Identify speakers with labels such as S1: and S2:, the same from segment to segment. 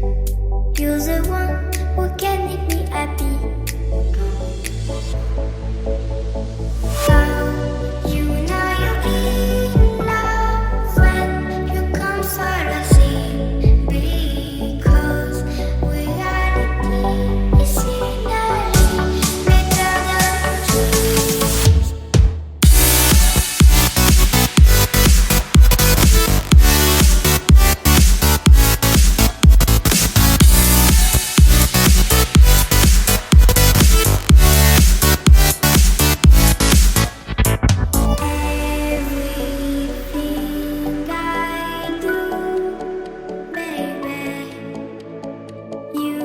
S1: You're the one who can make me happy. How you know you're in love when you come for the sea. Because reality is finally better than dreams. Everything I do, baby, you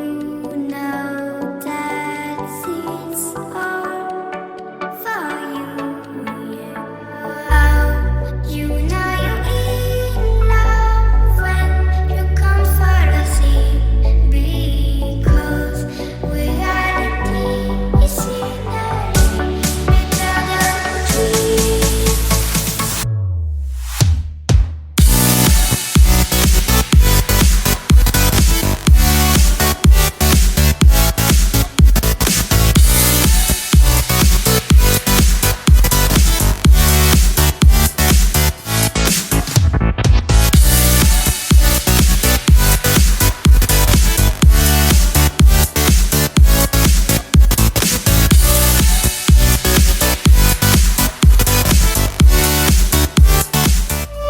S1: know that it's all for you, yeah. Oh, you know you're in love when you come for the sea. Because reality is finally better than dreams.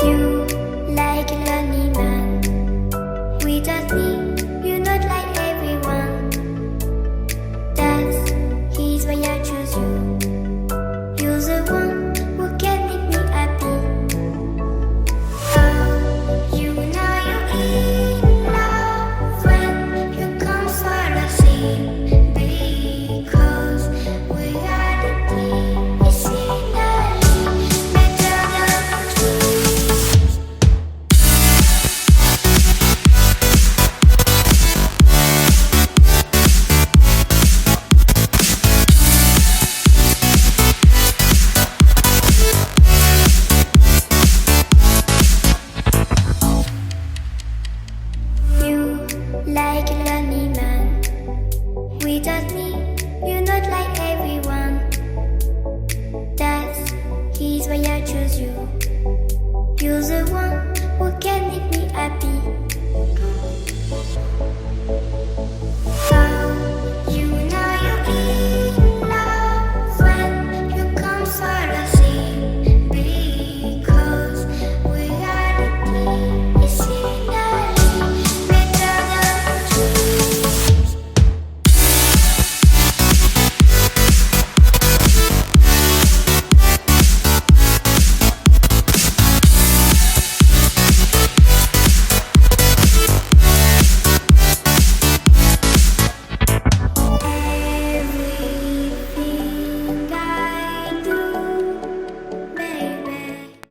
S1: You like a lonely man. Without me, you're not like everyone. That is why I choose you. You're the one who can make me happy. Oh, you know you're in love when you come for the sea. Because reality is finally better than dreams. You like a lonely man. Without me,